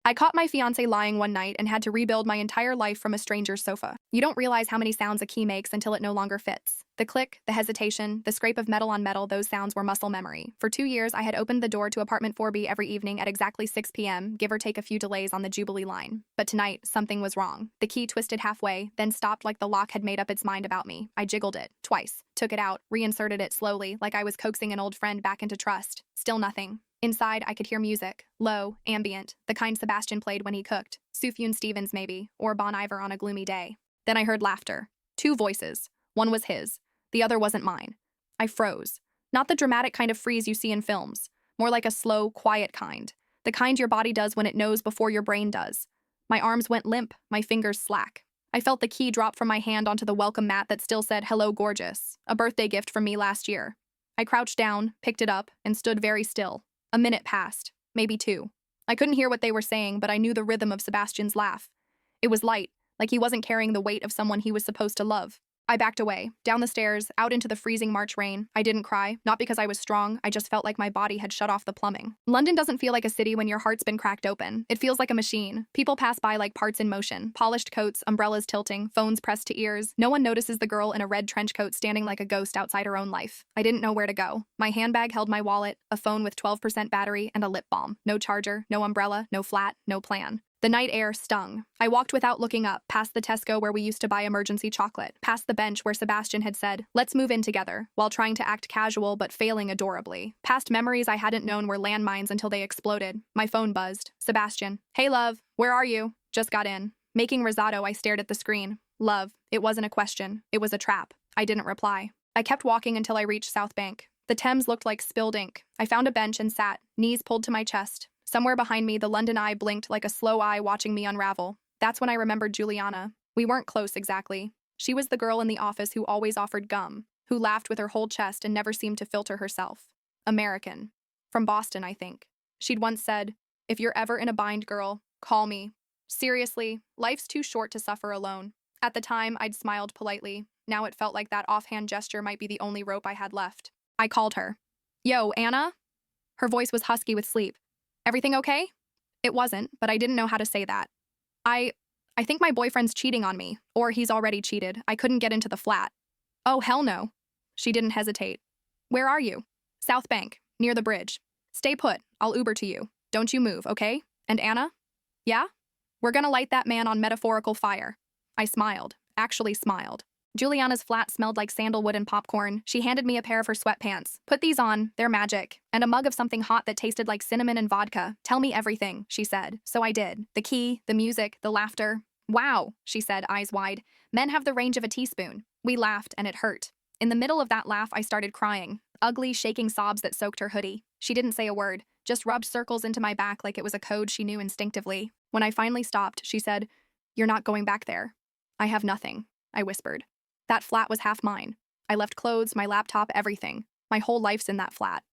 I caught my fiancé lying one night and had to rebuild my entire life from a stranger's sofa. You don't realize how many sounds a key makes until it no longer fits. The click, the hesitation, the scrape of metal on metal, those sounds were muscle memory. For 2 years, I had opened the door to apartment 4B every evening at exactly 6 p.m., give or take a few delays on the Jubilee line. But tonight, something was wrong. The key twisted halfway, then stopped like the lock had made up its mind about me. I jiggled it, twice, took it out, reinserted it slowly, like I was coaxing an old friend back into trust. Still nothing. Inside, I could hear music, low, ambient, the kind Sebastian played when he cooked, Sufjan Stevens maybe, or Bon Iver on a gloomy day. Then I heard laughter. 2 voices. One was his. The other wasn't mine. I froze. Not the dramatic kind of freeze you see in films. More like a slow, quiet kind. The kind your body does when it knows before your brain does. My arms went limp, my fingers slack. I felt the key drop from my hand onto the welcome mat that still said, "Hello, gorgeous," a birthday gift from me last year. I crouched down, picked it up, and stood very still. A minute passed, maybe 2. I couldn't hear what they were saying, but I knew the rhythm of Sebastian's laugh. It was light, like he wasn't carrying the weight of someone he was supposed to love. I backed away, down the stairs, out into the freezing March rain. I didn't cry, not because I was strong, I just felt like my body had shut off the plumbing. London doesn't feel like a city when your heart's been cracked open. It feels like a machine. People pass by like parts in motion, polished coats, umbrellas tilting, phones pressed to ears. No one notices the girl in a red trench coat standing like a ghost outside her own life. I didn't know where to go. My handbag held my wallet, a phone with 12% battery, and a lip balm. No charger, no umbrella, no flat, no plan. The night air stung. I walked without looking up, past the Tesco where we used to buy emergency chocolate, past the bench where Sebastian had said, "Let's move in together," while trying to act casual but failing adorably. Past memories I hadn't known were landmines until they exploded. My phone buzzed. Sebastian. "Hey, love. Where are you?" Just got in. Making risotto, I stared at the screen. Love. It wasn't a question. It was a trap. I didn't reply. I kept walking until I reached South Bank. The Thames looked like spilled ink. I found a bench and sat, knees pulled to my chest. Somewhere behind me, the London eye blinked like a slow eye watching me unravel. That's when I remembered Juliana. We weren't close exactly. She was the girl in the office who always offered gum, who laughed with her whole chest and never seemed to filter herself. American. From Boston, I think. She'd once said, "If you're ever in a bind, girl, call me." Seriously, life's too short to suffer alone. At the time, I'd smiled politely. Now it felt like that offhand gesture might be the only rope I had left. I called her. "Yo, Anna?" Her voice was husky with sleep. "Everything okay?" It wasn't, but I didn't know how to say that. I think my boyfriend's cheating on me, or he's already cheated. I couldn't get into the flat." "Oh, hell no." She didn't hesitate. "Where are you?" "South Bank, near the bridge." "Stay put, I'll Uber to you. Don't you move, okay? And Anna?" "Yeah?" "We're gonna light that man on metaphorical fire." I smiled, actually smiled. Juliana's flat smelled like sandalwood and popcorn. She handed me a pair of her sweatpants. "Put these on, they're magic." And a mug of something hot that tasted like cinnamon and vodka. "Tell me everything," she said. So I did. The key, the music, the laughter. "Wow," she said, eyes wide. "Men have the range of a teaspoon." We laughed, and it hurt. In the middle of that laugh, I started crying. Ugly, shaking sobs that soaked her hoodie. She didn't say a word, just rubbed circles into my back like it was a code she knew instinctively. When I finally stopped, she said, "You're not going back there." "I have nothing," I whispered. That flat was half mine. I left clothes, my laptop, everything. My whole life's in that flat.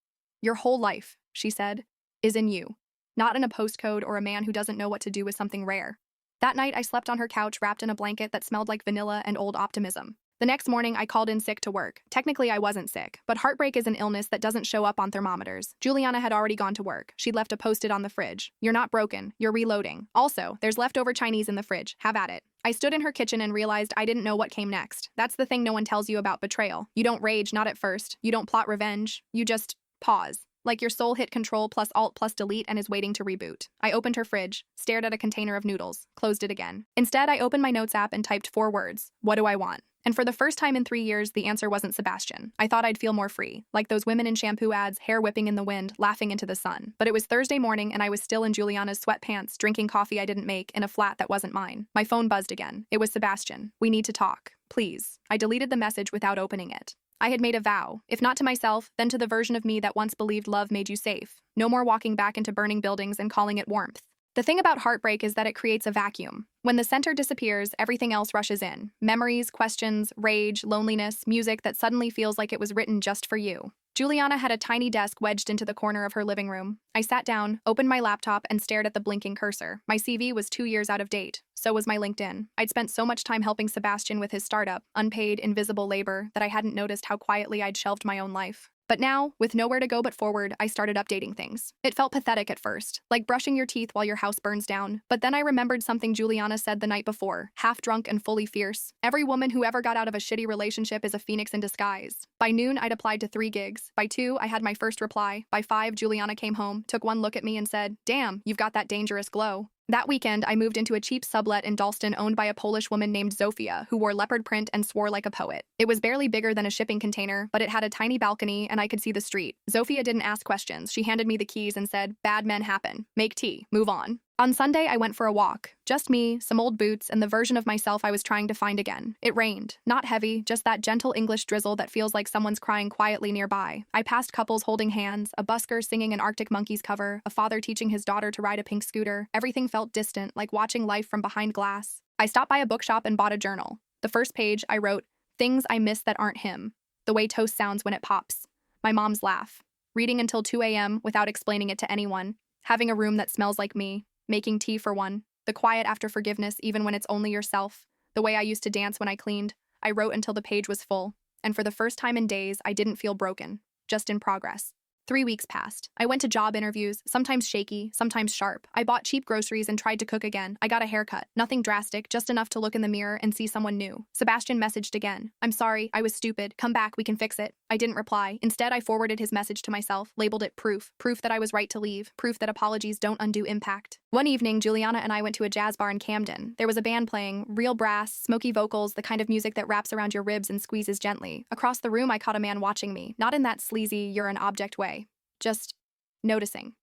"Your whole life," she said, "is in you. Not in a postcode or a man who doesn't know what to do with something rare." That night, I slept on her couch wrapped in a blanket that smelled like vanilla and old optimism. The next morning, I called in sick to work. Technically, I wasn't sick, but heartbreak is an illness that doesn't show up on thermometers. Juliana had already gone to work. She'd left a post-it on the fridge. "You're not broken. You're reloading. Also, there's leftover Chinese in the fridge. Have at it." I stood in her kitchen and realized I didn't know what came next. That's the thing no one tells you about betrayal. You don't rage, not at first. You don't plot revenge. You just pause. Like your soul hit Control plus Alt plus Delete and is waiting to reboot. I opened her fridge, stared at a container of noodles, closed it again. Instead, I opened my notes app and typed 4 words. What do I want? And for the first time in 3 years, the answer wasn't Sebastian. I thought I'd feel more free, like those women in shampoo ads, hair whipping in the wind, laughing into the sun. But it was Thursday morning and I was still in Juliana's sweatpants, drinking coffee I didn't make, in a flat that wasn't mine. My phone buzzed again. It was Sebastian. "We need to talk. Please." I deleted the message without opening it. I had made a vow, if not to myself, then to the version of me that once believed love made you safe. No more walking back into burning buildings and calling it warmth. The thing about heartbreak is that it creates a vacuum. When the center disappears, everything else rushes in. Memories, questions, rage, loneliness, music that suddenly feels like it was written just for you. Juliana had a tiny desk wedged into the corner of her living room. I sat down, opened my laptop, and stared at the blinking cursor. My CV was 2 years out of date. So was my LinkedIn. I'd spent so much time helping Sebastian with his startup, unpaid, invisible labor, that I hadn't noticed how quietly I'd shelved my own life. But now, with nowhere to go but forward, I started updating things. It felt pathetic at first, like brushing your teeth while your house burns down. But then I remembered something Juliana said the night before, half drunk and fully fierce. Every woman who ever got out of a shitty relationship is a phoenix in disguise. By noon, I'd applied to 3 gigs. By 2, I had my first reply. By 5, Juliana came home, took one look at me and said, "Damn, you've got that dangerous glow." That weekend, I moved into a cheap sublet in Dalston owned by a Polish woman named Zofia, who wore leopard print and swore like a poet. It was barely bigger than a shipping container, but it had a tiny balcony and I could see the street. Zofia didn't ask questions. She handed me the keys and said, "Bad men happen. Make tea. Move on." On Sunday, I went for a walk. Just me, some old boots, and the version of myself I was trying to find again. It rained. Not heavy, just that gentle English drizzle that feels like someone's crying quietly nearby. I passed couples holding hands, a busker singing an Arctic Monkeys cover, a father teaching his daughter to ride a pink scooter. Everything felt distant, like watching life from behind glass. I stopped by a bookshop and bought a journal. The first page, I wrote, "Things I miss that aren't him. The way toast sounds when it pops. My mom's laugh. Reading until 2 a.m. without explaining it to anyone. Having a room that smells like me. Making tea for one. The quiet after forgiveness even when it's only yourself. The way I used to dance when I cleaned." I wrote until the page was full. And for the first time in days, I didn't feel broken. Just in progress. 3 weeks passed. I went to job interviews, sometimes shaky, sometimes sharp. I bought cheap groceries and tried to cook again. I got a haircut. Nothing drastic, just enough to look in the mirror and see someone new. Sebastian messaged again. "I'm sorry, I was stupid. Come back, we can fix it." I didn't reply. Instead, I forwarded his message to myself, labeled it proof. Proof that I was right to leave. Proof that apologies don't undo impact. One evening, Juliana and I went to a jazz bar in Camden. There was a band playing, real brass, smoky vocals, the kind of music that wraps around your ribs and squeezes gently. Across the room, I caught a man watching me, not in that sleazy, you're an object way. Just noticing.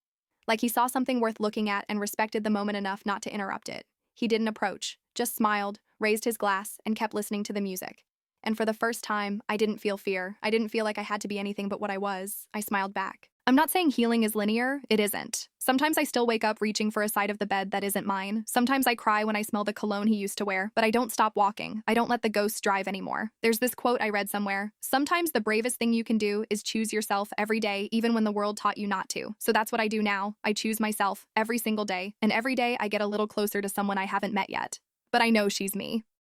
Like he saw something worth looking at and respected the moment enough not to interrupt it. He didn't approach, just smiled, raised his glass, and kept listening to the music. And for the first time, I didn't feel fear. I didn't feel like I had to be anything but what I was. I smiled back. I'm not saying healing is linear. It isn't. Sometimes I still wake up reaching for a side of the bed that isn't mine. Sometimes I cry when I smell the cologne he used to wear, but I don't stop walking. I don't let the ghosts drive anymore. There's this quote I read somewhere. Sometimes the bravest thing you can do is choose yourself every day, even when the world taught you not to. So that's what I do now. I choose myself every single day, and every day I get a little closer to someone I haven't met yet. But I know she's me.